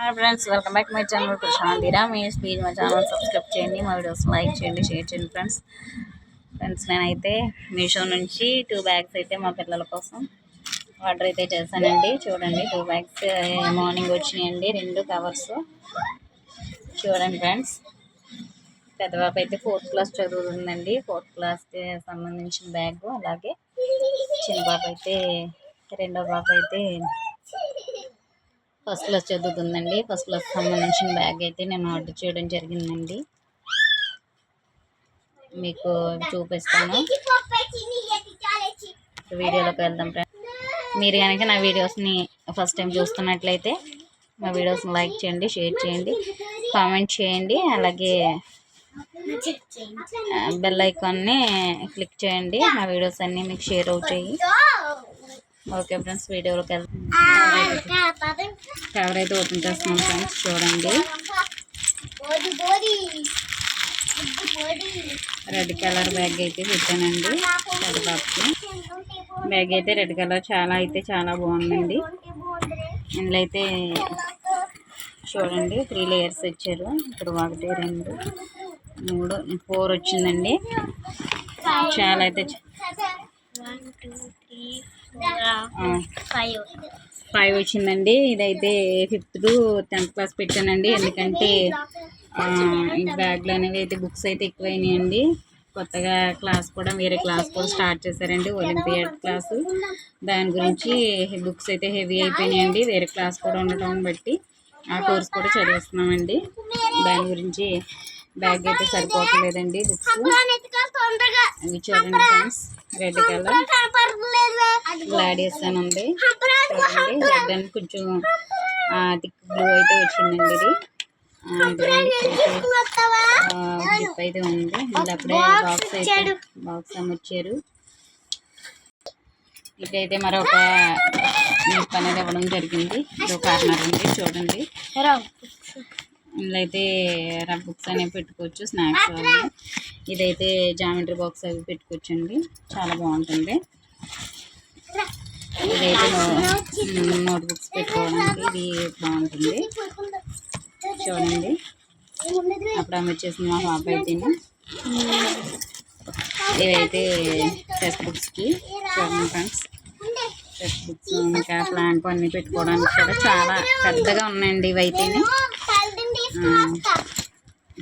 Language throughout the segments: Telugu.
Hi friends, welcome back my channel ప్రశాంతిరా. ప్లీజ్ మా ఛానల్ సబ్స్క్రైబ్ చేయండి, మా వీడియోస్ లైక్ చేయండి, షేర్ చేయండి ఫ్రెండ్స్ నేనైతే మీషో నుంచి 2 బ్యాగ్స్ అయితే మా పిల్లల కోసం ఆర్డర్ అయితే చేశానండి. చూడండి, 2 బ్యాగ్స్ మార్నింగ్ వచ్చినాయండి, 2 కవర్స్. చూడండి ఫ్రెండ్స్, పెద్ద పాప అయితే 4th క్లాస్ చదువుతుందండి. 4th క్లాస్కి సంబంధించిన బ్యాగ్. అలాగే చిన్న పాప అయితే, రెండో పాప అయితే 1st క్లాస్ చదువుతుందండి. 1st క్లాస్ సంబంధించిన బ్యాగ్ అయితే నేను ఆర్డర్ చేయడం జరిగిందండి. మీకు చూపిస్తాను, వీడియోలోకి వెళ్దాం ఫ్రెండ్స్. మీరు కనుక నా వీడియోస్ని ఫస్ట్ టైం చూస్తున్నట్లయితే మా వీడియోస్ని లైక్ చేయండి, షేర్ చేయండి, కామెంట్ చేయండి. అలాగే బెల్ ఐకాన్ని క్లిక్ చేయండి, నా వీడియోస్ అన్నీ మీకు షేర్ అవుతాయి. ఓకే ఫ్రెండ్స్, వీడియోలోకి వెళ్దాం. కవర్ అయితే ఓపెన్ చేస్తున్నాం ఫ్రెండ్స్. చూడండి, రెడ్ కలర్ బ్యాగ్ అయితే పెట్టానండి. పెద్ద బాబుకి బ్యాగ్ అయితే రెడ్ కలర్ చాలా బాగుందండి. ఇందులో అయితే చూడండి 3 లేయర్స్ ఇచ్చారు. ఇప్పుడు 1 2 3 4 వచ్చిందండి. చాలా అయితే 5 వచ్చిందండి. ఇదైతే 5th to 10th క్లాస్ పెట్టానండి. ఎందుకంటే ఈ బ్యాగ్లు అనేవి అయితే బుక్స్ అయితే ఎక్కువైనాయండి. కొత్తగా క్లాస్ కూడా, వేరే క్లాస్ కూడా స్టార్ట్ చేశారండి, ఒలింపియాడ్ క్లాసు. దాని గురించి బుక్స్ అయితే హెవీ అయిపోయినాయండి. వేరే క్లాస్ కూడా ఉండటం బట్టి ఆ కోర్స్ కూడా చదివిస్తున్నామండి. దాని గురించి బ్యాగ్ అయితే సరిపోవట్లేదండి బుక్స్. ఇవి చూడండి ఫ్రెండ్స్, రెడ్ కలర్ గ్లాడియస్ అని ఉంది. చూడండి, రెడ్ అని కొంచెం థిక్ బ్లూ అయితే వచ్చిందండి. ఇది జిప్ అయితే ఉంది. ఇందులో అప్పుడే బాక్స్ అమర్చారు. ఇదైతే మరొక జిప్ అనేది ఇవ్వడం జరిగింది. ఇది కార్నర్ ఉంది. చూడండి, ఇందులో అయితే రఫ్ బుక్స్ అనేవి పెట్టుకోవచ్చు, స్నాక్స్ అవి. ఇదైతే జామెట్రీ బాక్స్ అవి పెట్టుకోవచ్చండి, చాలా బాగుంటుంది. ఇదైతే నోట్ బుక్స్ పెట్టుకోవడానికి ఇది బాగుంటుంది. చూడండి, అప్పుడు ఆమె వచ్చేసింది మా పాప అయితే. ఇవైతే టెక్స్ట్ బుక్స్కి. చూడండి ఫ్రెండ్స్, టెక్స్ట్ బుక్స్ ఇంకా ప్లాంట్ అన్నీ పెట్టుకోవడానికి కూడా చాలా పెద్దగా ఉన్నాయండి. ఇవైతే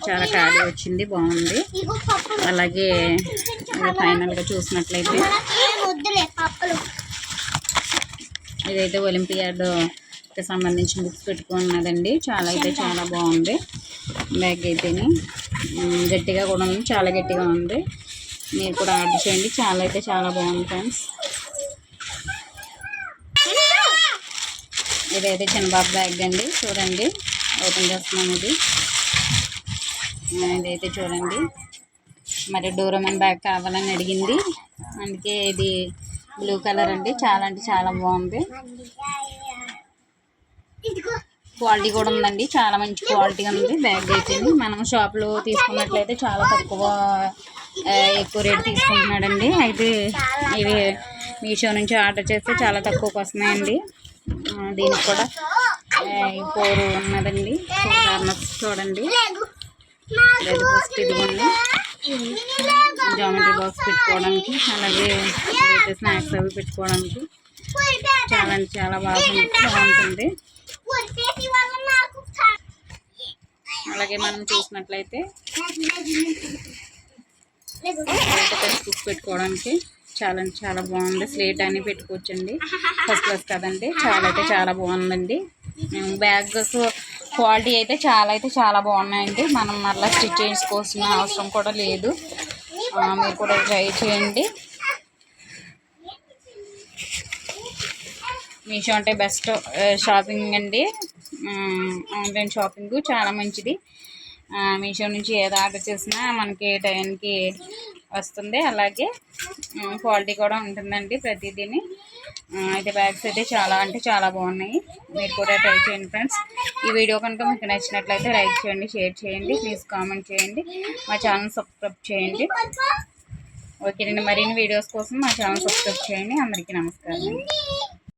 చాలా ఖాళీ వచ్చింది, బాగుంది. అలాగే ఫైనల్గా చూసినట్లయితే ఇదైతే ఒలింపియాడ్కి సంబంధించిన బుక్స్ పెట్టుకున్నదండి. చాలా బాగుంది. బ్యాగ్ అయితే గట్టిగా కూడా ఉంది, చాలా గట్టిగా ఉంది. మీరు కూడా ఆర్డర్ చేయండి, చాలా బాగుంది ఫ్రెండ్స్. ఇదైతే చిన్నబాబు బ్యాగ్ అండి. చూడండి, ఓపెన్ చేస్తున్నాం. ఇదైతే చూడండి, మరి డోరేమాన్ బ్యాగ్ కావాలని అడిగింది, అందుకే ఇది బ్లూ కలర్ అండి. చాలా బాగుంది. క్వాలిటీ కూడా ఉందండి, చాలా మంచి క్వాలిటీ ఉంది బ్యాగ్ అయితే. మనం షాప్లో తీసుకున్నట్లయితే చాలా ఎక్కువ రేట్ తీసుకుంటున్నాడండి. అయితే ఇవి మీషో నుంచి ఆర్డర్ చేస్తే చాలా తక్కువకి వస్తున్నాయండి. దీనికి కూడా 4 ఉన్నదండి. 4 కార్నర్స్ చూడండి. లేదు, ఫస్ట్ ఇదిగోండి జామెట్రీ బాక్స్ పెట్టుకోవడానికి, అలాగే స్నాక్స్ అవి పెట్టుకోవడానికి చాలా బాగుంటుంది. అలాగే మనం చూసినట్లయితే టెక్స్ట్ బుక్స్ పెట్టుకోవడానికి చాలా బాగుంది. స్లేట్ అని పెట్టుకోవచ్చండి. 1st క్లాస్ కదండి. చాలా బాగుందండి. బ్యాగ్స్ క్వాలిటీ అయితే చాలా బాగున్నాయండి. మనం మరలా స్టిచ్ చేసుకోవాల్సిన అవసరం కూడా లేదు. మీరు కూడా ట్రై చేయండి. మీషో అంటే బెస్ట్ షాపింగ్ అండి. ఆన్లైన్ షాపింగ్ చాలా మంచిది. మీషో నుంచి ఏది ఆర్డర్ చేసినా మనకి టైంకి వస్తుంది. అలాగే క్వాలిటీ కూడా ఉంటుందండి ప్రతిదీని. అయితే బ్యాగ్స్ అయితే చాలా బాగున్నాయి. మీరు కూడా ట్రై చేయండి ఫ్రెండ్స్. ఈ వీడియో కనుక మీకు నచ్చినట్లయితే లైక్ చేయండి, షేర్ చేయండి, ప్లీజ్ కామెంట్ చేయండి, మా ఛానల్ సబ్స్క్రైబ్ చేయండి. ఓకేనండి, మరిన్ని వీడియోస్ కోసం మా ఛానల్ సబ్స్క్రైబ్ చేయండి. అందరికీ నమస్కారం.